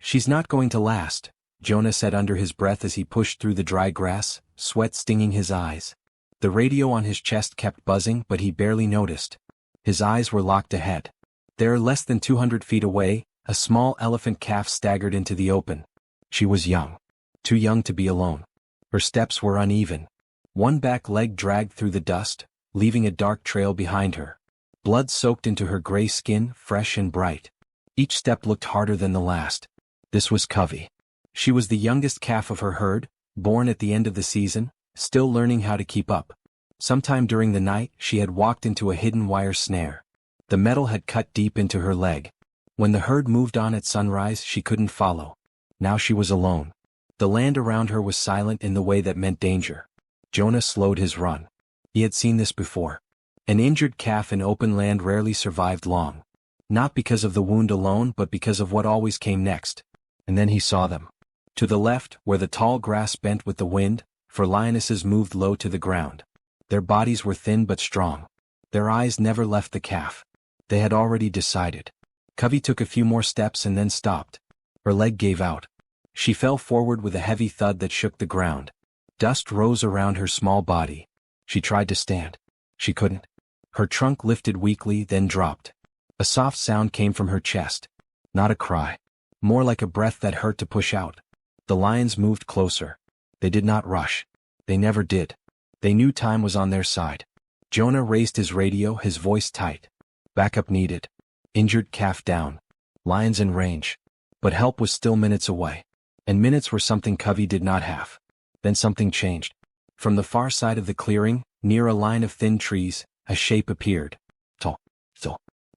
"She's not going to last," Jonah said under his breath as he pushed through the dry grass, sweat stinging his eyes. The radio on his chest kept buzzing, but he barely noticed. His eyes were locked ahead. There, less than 200 feet away, a small elephant calf staggered into the open. She was young. Too young to be alone. Her steps were uneven. One back leg dragged through the dust, leaving a dark trail behind her. Blood soaked into her gray skin, fresh and bright. Each step looked harder than the last. This was Covey. She was the youngest calf of her herd, born at the end of the season, still learning how to keep up. Sometime during the night, she had walked into a hidden wire snare. The metal had cut deep into her leg. When the herd moved on at sunrise, she couldn't follow. Now she was alone. The land around her was silent in the way that meant danger. Jonah slowed his run. He had seen this before. An injured calf in open land rarely survived long. Not because of the wound alone, but because of what always came next. And then he saw them. To the left, where the tall grass bent with the wind, 4 lionesses moved low to the ground. Their bodies were thin but strong. Their eyes never left the calf. They had already decided. Covey took a few more steps and then stopped. Her leg gave out. She fell forward with a heavy thud that shook the ground. Dust rose around her small body. She tried to stand. She couldn't. Her trunk lifted weakly, then dropped. A soft sound came from her chest. Not a cry. More like a breath that hurt to push out. The lions moved closer. They did not rush. They never did. They knew time was on their side. Jonah raised his radio, his voice tight. Backup needed. Injured calf down. Lions in range. But help was still minutes away. And minutes were something Covey did not have. Then something changed. From the far side of the clearing, near a line of thin trees, a shape appeared. Tall.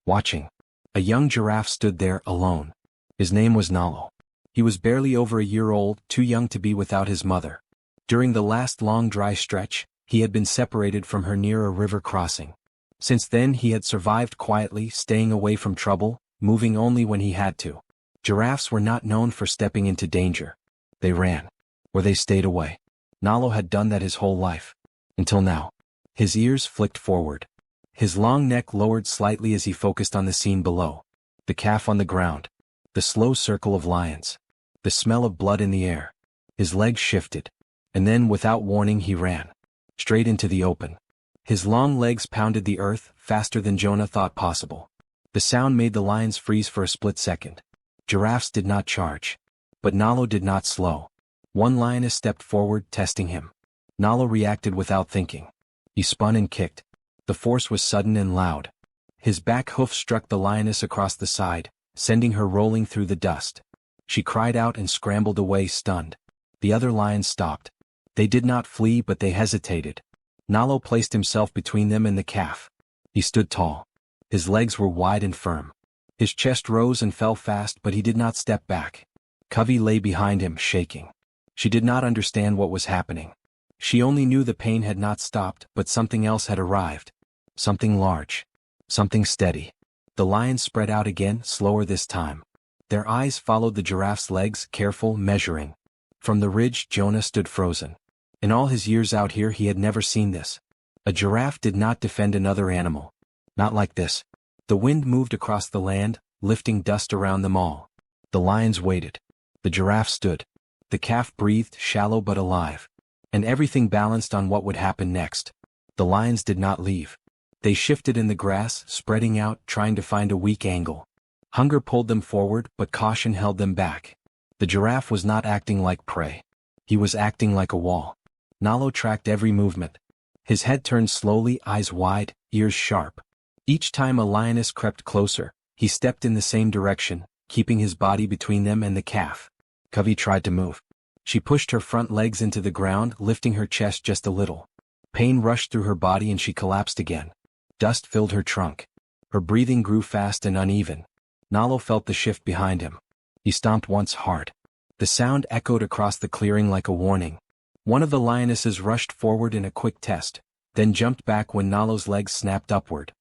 Watching. A young giraffe stood there, alone. His name was Nalo. He was barely over a year old, too young to be without his mother. During the last long dry stretch, he had been separated from her near a river crossing. Since then he had survived quietly, staying away from trouble, moving only when he had to. Giraffes were not known for stepping into danger. They ran. Or they stayed away. Nalo had done that his whole life. Until now. His ears flicked forward. His long neck lowered slightly as he focused on the scene below. The calf on the ground. The slow circle of lions. The smell of blood in the air. His legs shifted. And then, without warning, he ran. Straight into the open. His long legs pounded the earth, faster than Jonah thought possible. The sound made the lions freeze for a split second. Giraffes did not charge. But Nalo did not slow. One lioness stepped forward, testing him. Nalo reacted without thinking. He spun and kicked. The force was sudden and loud. His back hoof struck the lioness across the side, sending her rolling through the dust. She cried out and scrambled away, stunned. The other lions stopped. They did not flee, but they hesitated. Nalo placed himself between them and the calf. He stood tall. His legs were wide and firm. His chest rose and fell fast, but he did not step back. Covey lay behind him, shaking. She did not understand what was happening. She only knew the pain had not stopped, but something else had arrived. Something large. Something steady. The lions spread out again, slower this time. Their eyes followed the giraffe's legs, careful, measuring. From the ridge, Jonah stood frozen. In all his years out here he had never seen this. A giraffe did not defend another animal. Not like this. The wind moved across the land, lifting dust around them all. The lions waited. The giraffe stood. The calf breathed, shallow but alive. And everything balanced on what would happen next. The lions did not leave. They shifted in the grass, spreading out, trying to find a weak angle. Hunger pulled them forward, but caution held them back. The giraffe was not acting like prey. He was acting like a wall. Nalo tracked every movement. His head turned slowly, eyes wide, ears sharp. Each time a lioness crept closer, he stepped in the same direction, keeping his body between them and the calf. Covey tried to move. She pushed her front legs into the ground, lifting her chest just a little. Pain rushed through her body and she collapsed again. Dust filled her trunk. Her breathing grew fast and uneven. Nalo felt the shift behind him. He stomped once hard. The sound echoed across the clearing like a warning. One of the lionesses rushed forward in a quick test, then jumped back when Nalo's legs snapped upward.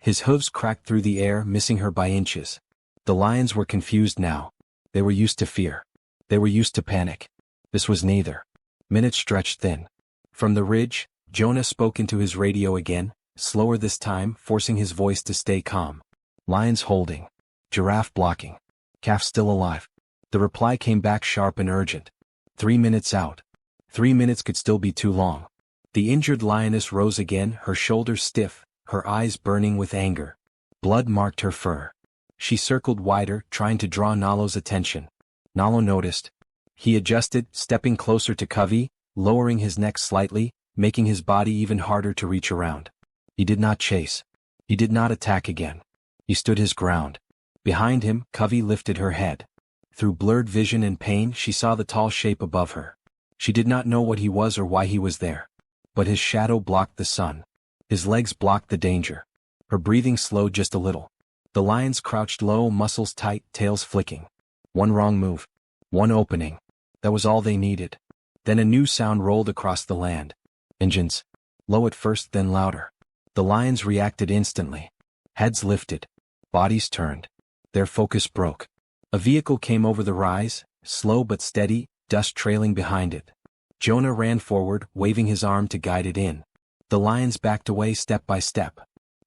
His hooves cracked through the air, missing her by inches. The lions were confused now. They were used to fear. They were used to panic. This was neither. Minutes stretched thin. From the ridge, Jonah spoke into his radio again, slower this time, forcing his voice to stay calm. Lions holding. Giraffe blocking. Calf still alive. The reply came back sharp and urgent. 3 minutes out. 3 minutes could still be too long. The injured lioness rose again, her shoulders stiff, her eyes burning with anger. Blood marked her fur. She circled wider, trying to draw Nalo's attention. Nalo noticed. He adjusted, stepping closer to Covey, lowering his neck slightly, making his body even harder to reach around. He did not chase. He did not attack again. He stood his ground. Behind him, Covey lifted her head. Through blurred vision and pain, she saw the tall shape above her. She did not know what he was or why he was there. But his shadow blocked the sun. His legs blocked the danger. Her breathing slowed just a little. The lions crouched low, muscles tight, tails flicking. One wrong move. One opening. That was all they needed. Then a new sound rolled across the land. Engines. Low at first, then louder. The lions reacted instantly. Heads lifted. Bodies turned. Their focus broke. A vehicle came over the rise, slow but steady, dust trailing behind it. Jonah ran forward, waving his arm to guide it in. The lions backed away step by step.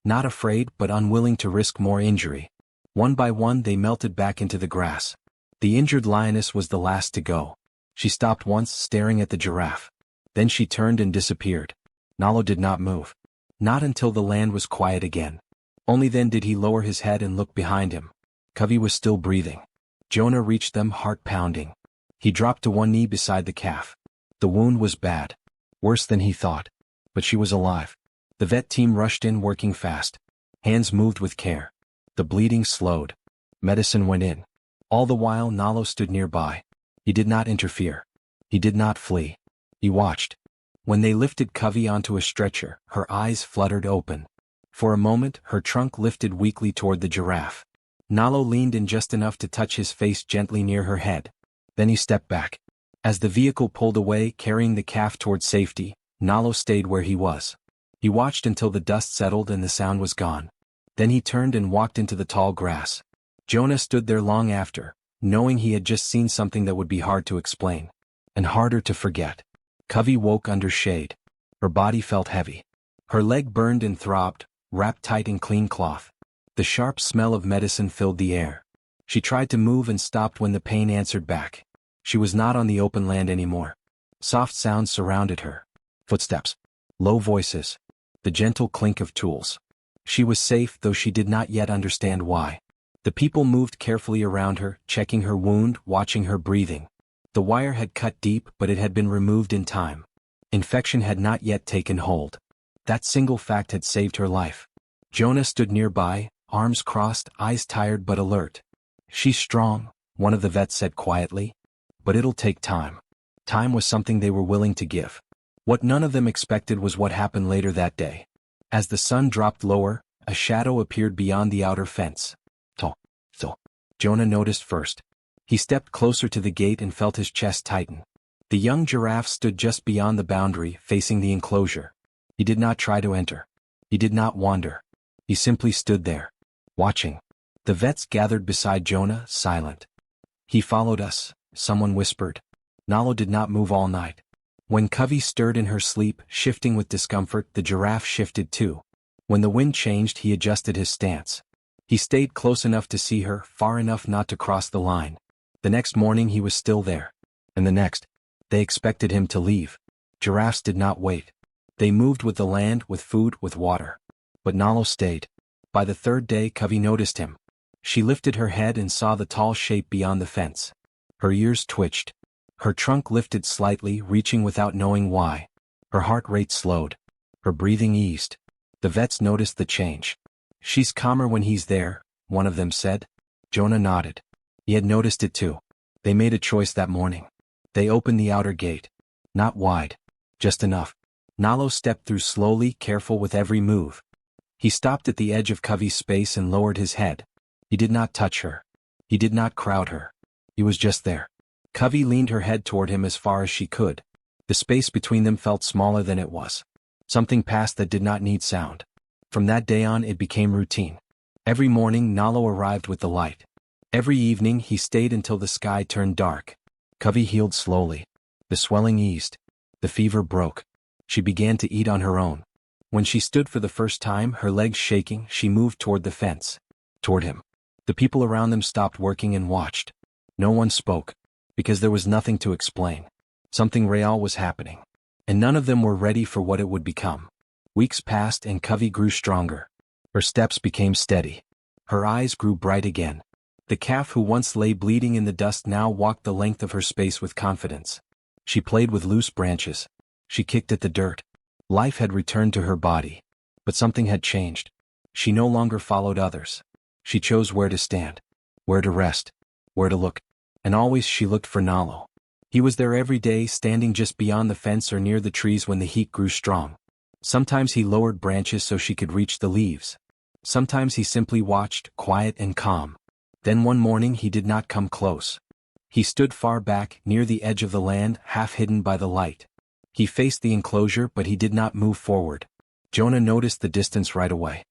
Not afraid but unwilling to risk more injury. One by one they melted back into the grass. The injured lioness was the last to go. She stopped once, staring at the giraffe. Then she turned and disappeared. Nalo did not move. Not until the land was quiet again. Only then did he lower his head and look behind him. Covey was still breathing. Jonah reached them, heart pounding. He dropped to one knee beside the calf. The wound was bad. Worse than he thought. But she was alive. The vet team rushed in, working fast. Hands moved with care. The bleeding slowed. Medicine went in. All the while Nalo stood nearby. He did not interfere. He did not flee. He watched. When they lifted Covey onto a stretcher, her eyes fluttered open. For a moment, her trunk lifted weakly toward the giraffe. Nalo leaned in just enough to touch his face gently near her head. Then he stepped back. As the vehicle pulled away, carrying the calf toward safety, Nalo stayed where he was. He watched until the dust settled and the sound was gone. Then he turned and walked into the tall grass. Jonah stood there long after, knowing he had just seen something that would be hard to explain. And harder to forget. Covey woke under shade. Her body felt heavy. Her leg burned and throbbed, wrapped tight in clean cloth. The sharp smell of medicine filled the air. She tried to move and stopped when the pain answered back. She was not on the open land anymore. Soft sounds surrounded her. Footsteps. Low voices. The gentle clink of tools. She was safe, though she did not yet understand why. The people moved carefully around her, checking her wound, watching her breathing. The wire had cut deep, but it had been removed in time. Infection had not yet taken hold. That single fact had saved her life. Jonah stood nearby, arms crossed, eyes tired but alert. "She's strong," one of the vets said quietly. "But it'll take time." Time was something they were willing to give. What none of them expected was what happened later that day. As the sun dropped lower, a shadow appeared beyond the outer fence. So, Jonah noticed first. He stepped closer to the gate and felt his chest tighten. The young giraffe stood just beyond the boundary, facing the enclosure. He did not try to enter. He did not wander. He simply stood there, watching. The vets gathered beside Jonah, silent. "He followed us," someone whispered. Nalo did not move all night. When Covey stirred in her sleep, shifting with discomfort, the giraffe shifted too. When the wind changed, he adjusted his stance. He stayed close enough to see her, far enough not to cross the line. The next morning he was still there. And the next. They expected him to leave. Giraffes did not wait. They moved with the land, with food, with water. But Nalo stayed. By the third day Covey noticed him. She lifted her head and saw the tall shape beyond the fence. Her ears twitched. Her trunk lifted slightly, reaching without knowing why. Her heart rate slowed. Her breathing eased. The vets noticed the change. "She's calmer when he's there," one of them said. Jonah nodded. He had noticed it too. They made a choice that morning. They opened the outer gate. Not wide. Just enough. Nalo stepped through slowly, careful with every move. He stopped at the edge of Covey's space and lowered his head. He did not touch her. He did not crowd her. He was just there. Covey leaned her head toward him as far as she could. The space between them felt smaller than it was. Something passed that did not need sound. From that day on it became routine. Every morning Nalo arrived with the light. Every evening he stayed until the sky turned dark. Covey healed slowly. The swelling eased. The fever broke. She began to eat on her own. When she stood for the first time, her legs shaking, she moved toward the fence. Toward him. The people around them stopped working and watched. No one spoke. Because there was nothing to explain. Something real was happening. And none of them were ready for what it would become. Weeks passed and Covey grew stronger. Her steps became steady. Her eyes grew bright again. The calf who once lay bleeding in the dust now walked the length of her space with confidence. She played with loose branches. She kicked at the dirt. Life had returned to her body. But something had changed. She no longer followed others. She chose where to stand, where to rest, where to look. And always she looked for Nalo. He was there every day, standing just beyond the fence or near the trees when the heat grew strong. Sometimes he lowered branches so she could reach the leaves. Sometimes he simply watched, quiet and calm. Then one morning he did not come close. He stood far back, near the edge of the land, half hidden by the light. He faced the enclosure but he did not move forward. Jonah noticed the distance right away.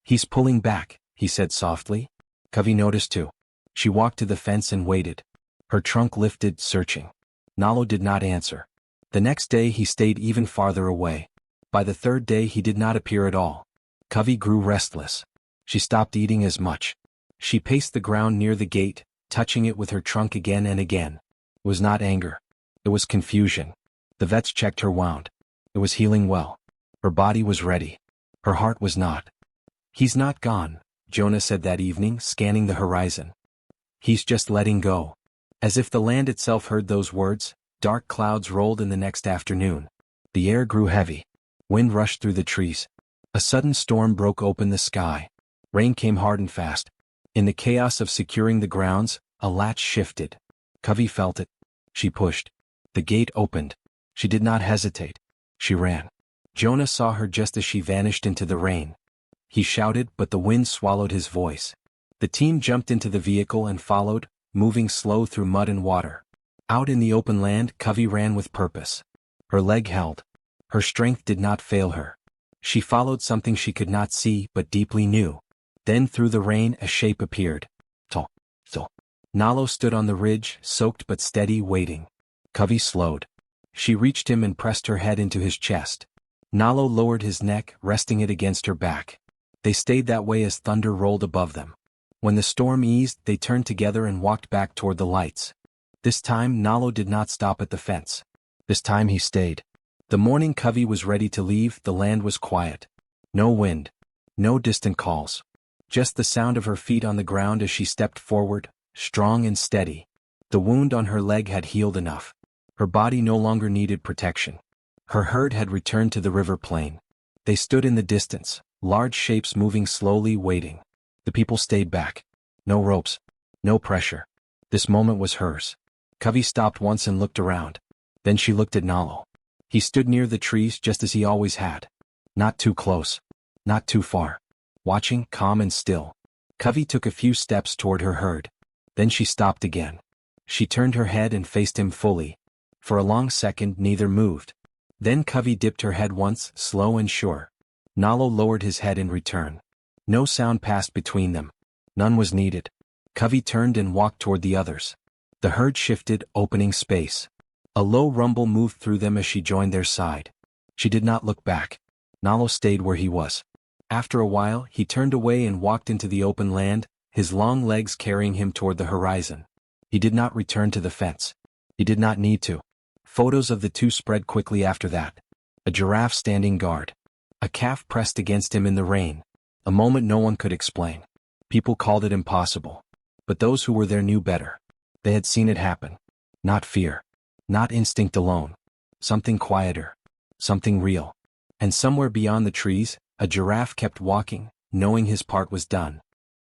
"He's pulling back," he said softly. Covey noticed too. She walked to the fence and waited. Her trunk lifted, searching. Nalo did not answer. The next day he stayed even farther away. By the third day he did not appear at all. Covey grew restless. She stopped eating as much. She paced the ground near the gate, touching it with her trunk again and again. It was not anger. It was confusion. The vets checked her wound. It was healing well. Her body was ready. Her heart was not. "He's not gone," Jonah said that evening, scanning the horizon. "He's just letting go." As if the land itself heard those words, dark clouds rolled in the next afternoon. The air grew heavy. Wind rushed through the trees. A sudden storm broke open the sky. Rain came hard and fast. In the chaos of securing the grounds, a latch shifted. Covey felt it. She pushed. The gate opened. She did not hesitate. She ran. Jonah saw her just as she vanished into the rain. He shouted, but the wind swallowed his voice. The team jumped into the vehicle and followed, moving slow through mud and water. Out in the open land, Covey ran with purpose. Her leg held. Her strength did not fail her. She followed something she could not see but deeply knew. Then through the rain a shape appeared. To. Nalo stood on the ridge, soaked but steady, waiting. Covey slowed. She reached him and pressed her head into his chest. Nalo lowered his neck, resting it against her back. They stayed that way as thunder rolled above them. When the storm eased, they turned together and walked back toward the lights. This time Nalo did not stop at the fence. This time he stayed. The morning Covey was ready to leave, the land was quiet. No wind. No distant calls. Just the sound of her feet on the ground as she stepped forward, strong and steady. The wound on her leg had healed enough. Her body no longer needed protection. Her herd had returned to the river plain. They stood in the distance, large shapes moving slowly, waiting. The people stayed back. No ropes. No pressure. This moment was hers. Covey stopped once and looked around. Then she looked at Nalo. He stood near the trees just as he always had. Not too close. Not too far. Watching, calm and still. Covey took a few steps toward her herd. Then she stopped again. She turned her head and faced him fully. For a long second neither moved. Then Covey dipped her head once, slow and sure. Nalo lowered his head in return. No sound passed between them. None was needed. Covey turned and walked toward the others. The herd shifted, opening space. A low rumble moved through them as she joined their side. She did not look back. Nalo stayed where he was. After a while, he turned away and walked into the open land, his long legs carrying him toward the horizon. He did not return to the fence. He did not need to. Photos of the two spread quickly after that. A giraffe standing guard. A calf pressed against him in the rain. A moment no one could explain. People called it impossible. But those who were there knew better. They had seen it happen. Not fear. Not instinct alone. Something quieter. Something real. And somewhere beyond the trees, a giraffe kept walking, knowing his part was done.